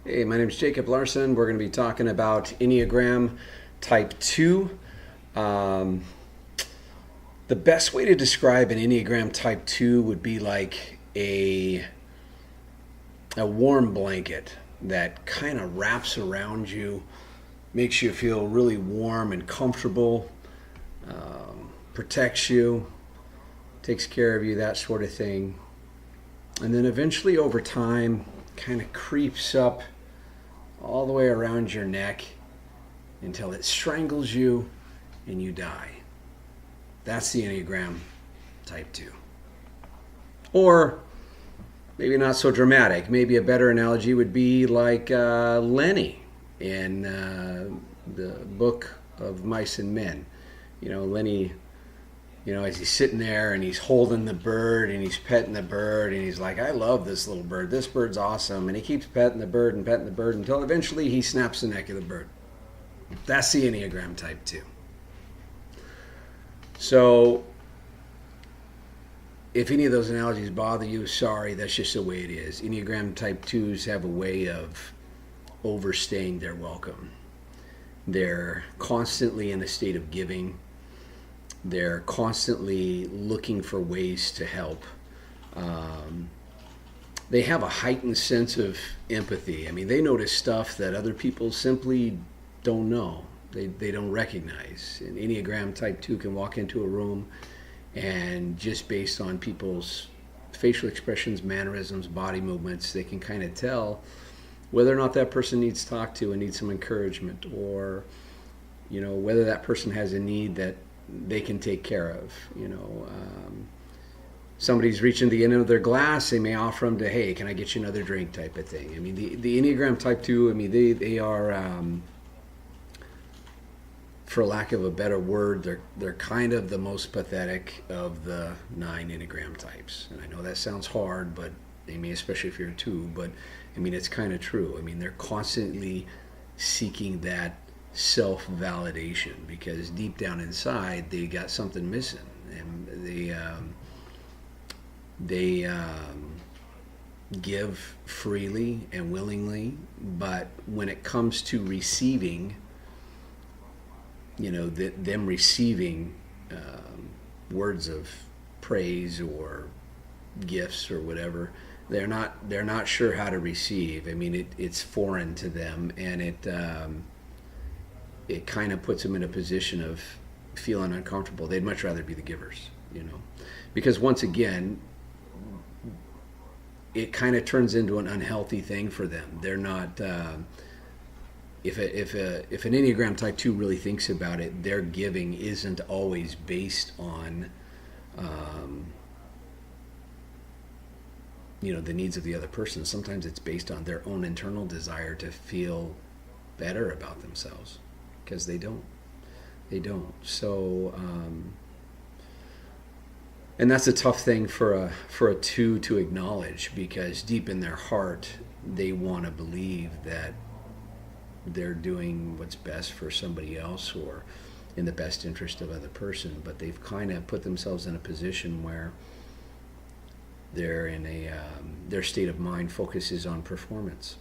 Hey, my name is Jacob Larson. We're going to be talking about Enneagram Type 2. Um, the best way to describe an Enneagram Type 2 would be like a warm blanket that kind of wraps around you, makes you feel really warm and comfortable, protects you, takes care of you, that sort of thing. And then eventually over time, kind of creeps up all the way around your neck until it strangles you and you die. That's the Enneagram Type 2. Or maybe not so dramatic. Maybe a better analogy would be like Lenny in the book of Mice and Men. Lenny, as he's sitting there and he's holding the bird and he's petting the bird and he's like, I love this little bird. This bird's awesome. And he keeps petting the bird until eventually he snaps the neck of the bird. That's the Enneagram Type 2. So if any of those analogies bother you, sorry, that's just the way it is. Enneagram Type 2s have a way of overstaying their welcome. They're constantly in a state of giving. They're constantly looking for ways to help. They have a heightened sense of empathy. I mean, they notice stuff that other people simply don't know. They don't recognize. An Enneagram Type 2 can walk into a room and just based on people's facial expressions, mannerisms, body movements, they can kind of tell whether or not that person needs talked to and needs some encouragement, or whether that person has a need that they can take care of. Somebody's reaching the end of their glass, they may offer them to, hey, can I get you another drink type of thing. I mean, the Enneagram Type 2, I mean, they are, for lack of a better word, they're kind of the most pathetic of the 9 Enneagram types. And I know that sounds hard, but especially if you're a 2, but I mean, it's kind of true. I mean, they're constantly seeking that self-validation because deep down inside they got something missing, and they give freely and willingly, but when it comes to receiving, them receiving words of praise or gifts or whatever, they're not sure how to receive. I mean, it's foreign to them, and it kind of puts them in a position of feeling uncomfortable. They'd much rather be the givers, because once again, it kind of turns into an unhealthy thing for them. They're not. If an Enneagram Type 2 really thinks about it, their giving isn't always based on the needs of the other person. Sometimes it's based on their own internal desire to feel better about themselves, because they don't. So and that's a tough thing for a 2 to acknowledge, because deep in their heart they want to believe that they're doing what's best for somebody else or in the best interest of other person, but they've kind of put themselves in a position where they're in their state of mind focuses on performance.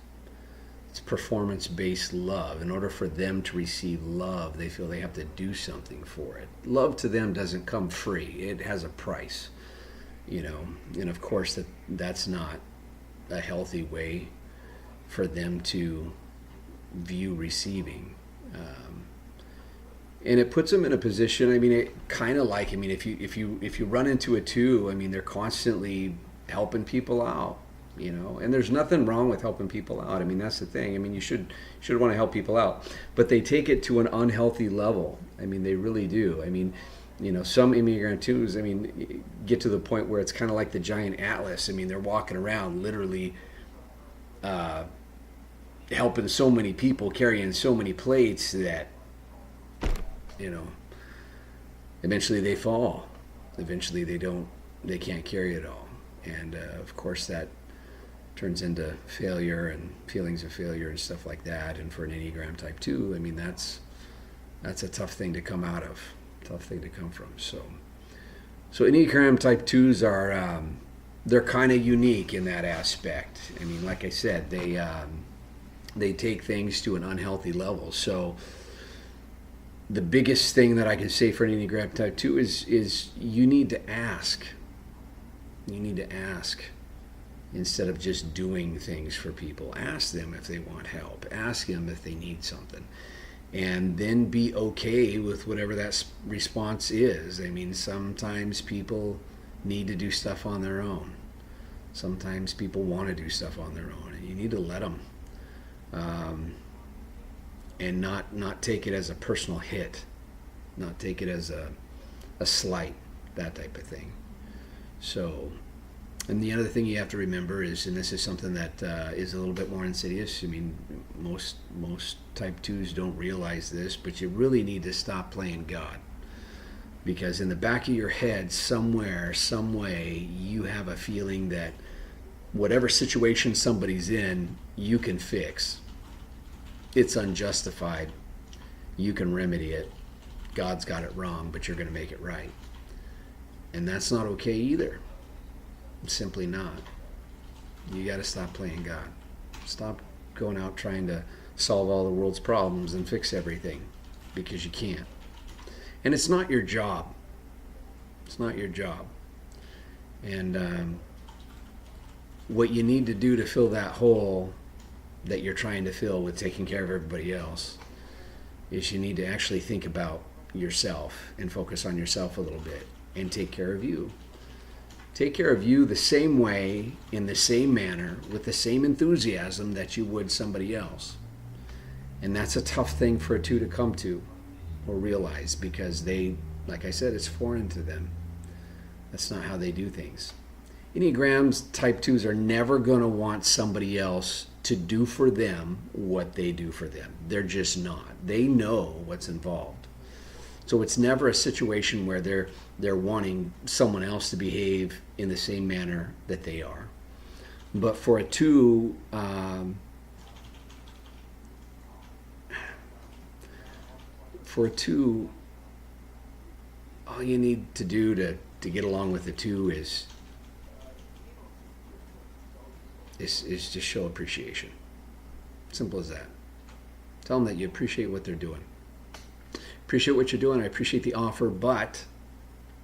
It's performance-based love. In order for them to receive love, they feel they have to do something for it. Love to them doesn't come free. It has a price, and of course that's not a healthy way for them to view receiving. And it puts them in a position, it kind of like, if you run into a 2, they're constantly helping people out, and there's nothing wrong with helping people out. That's the thing. You should want to help people out, but they take it to an unhealthy level. They really do. Some Enneagram 2s, get to the point where it's kind of like the giant atlas. They're walking around literally helping so many people, carrying so many plates that eventually they fall. Eventually they can't carry it all, and of course that turns into failure and feelings of failure and stuff like that. And for an Enneagram Type 2, that's a tough thing to come out of, tough thing to come from. So Enneagram Type 2s they're kind of unique in that aspect. Like I said, they take things to an unhealthy level. So the biggest thing that I can say for an Enneagram Type 2 is you need to ask. You need to ask instead of just doing things for people. Ask them if they want help. Ask them if they need something. And then be okay with whatever that response is. I mean, sometimes people need to do stuff on their own. Sometimes people want to do stuff on their own, and you need to let them. And not take it as a personal hit, not take it as a slight, that type of thing. So, and the other thing you have to remember is, and this is something that is a little bit more insidious. I mean, most Type 2s don't realize this, but you really need to stop playing God. Because in the back of your head, somewhere, some way, you have a feeling that whatever situation somebody's in, you can fix. It's unjustified. You can remedy it. God's got it wrong, but you're going to make it right. And that's not okay either. It's simply not. You got to stop playing God. Stop going out trying to solve all the world's problems and fix everything, because you can't. And it's not your job. It's not your job. And what you need to do to fill that hole that you're trying to fill with taking care of everybody else is you need to actually think about yourself and focus on yourself a little bit and take care of you. Take care of you the same way, in the same manner, with the same enthusiasm that you would somebody else. And that's a tough thing for a 2 to come to or realize, because they, like I said, it's foreign to them. That's not how they do things. Enneagrams Type 2s are never going to want somebody else to do for them what they do for them. They're just not. They know what's involved. So it's never a situation where they're wanting someone else to behave in the same manner that they are. But for a 2, all you need to do to get along with the 2 is just show appreciation. Simple as that. Tell them that you appreciate what they're doing. Appreciate what you're doing. I appreciate the offer, but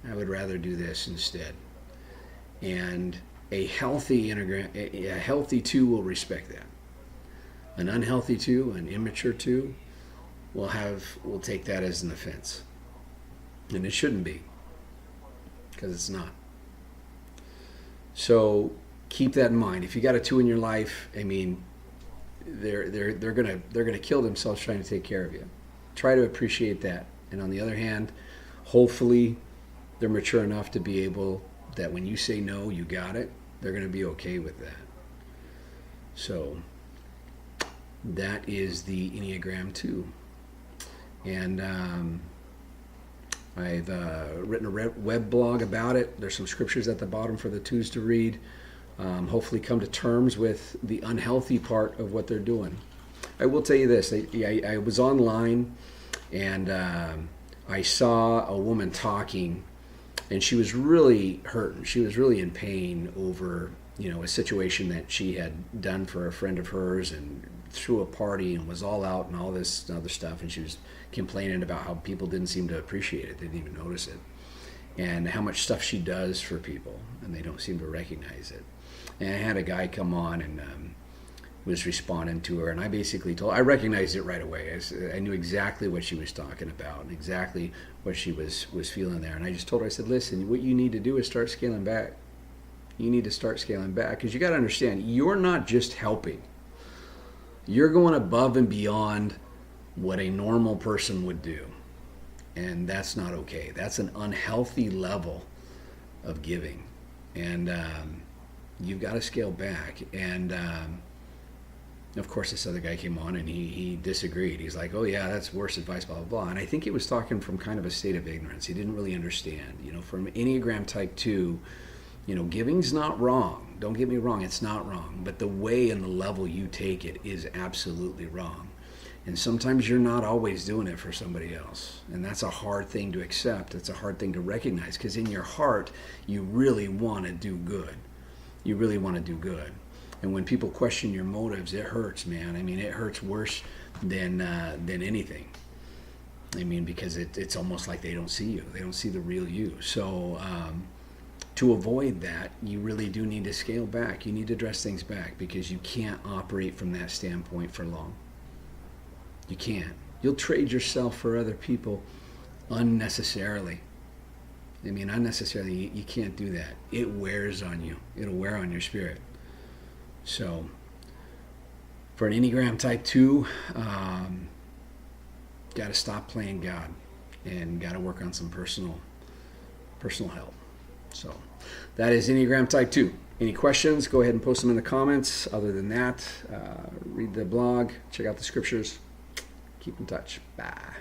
I would rather do this instead. And a healthy 2 will respect that. An unhealthy 2, an immature 2, will take that as an offense. And it shouldn't be, because it's not. So keep that in mind. If you got a 2 in your life, I mean, they're gonna kill themselves trying to take care of you. Try to appreciate that. And on the other hand, hopefully they're mature enough to be able, that when you say no, you got it, they're going to be okay with that. So that is the Enneagram 2. And I've written a web blog about it. There's some scriptures at the bottom for the 2s to read. Hopefully come to terms with the unhealthy part of what they're doing. I will tell you this. I was online, and I saw a woman talking, and she was really hurting. She was really in pain over, a situation that she had done for a friend of hers, and threw a party and was all out and all this other stuff. And she was complaining about how people didn't seem to appreciate it. They didn't even notice it. And how much stuff she does for people, and they don't seem to recognize it. And I had a guy come on and was responding to her, and I basically I recognized it right away. I knew exactly what she was talking about and exactly what she was feeling there. And I just told her, I said, listen, what you need to do is start scaling back. You need to start scaling back, because you got to understand, you're not just helping. You're going above and beyond what a normal person would do. And that's not okay. That's an unhealthy level of giving. And you've got to scale back. And of course, this other guy came on and he disagreed. He's like, oh yeah, that's worse advice, blah, blah, blah. And I think he was talking from kind of a state of ignorance. He didn't really understand. From Enneagram Type 2, giving's not wrong. Don't get me wrong, it's not wrong. But the way and the level you take it is absolutely wrong. And sometimes you're not always doing it for somebody else. And that's a hard thing to accept. It's a hard thing to recognize, because in your heart, you really want to do good. You really want to do good. And when people question your motives, it hurts, man. I mean, it hurts worse than anything. I mean, because it's almost like they don't see you. They don't see the real you. So to avoid that, you really do need to scale back. You need to dress things back, because you can't operate from that standpoint for long. You can't. You'll trade yourself for other people unnecessarily. I mean, unnecessarily, you can't do that. It wears on you. It'll wear on your spirit. So, for an Enneagram Type 2, got to stop playing God and got to work on some personal help. So, that is Enneagram Type 2. Any questions, go ahead and post them in the comments. Other than that, read the blog, check out the scriptures. Keep in touch. Bye.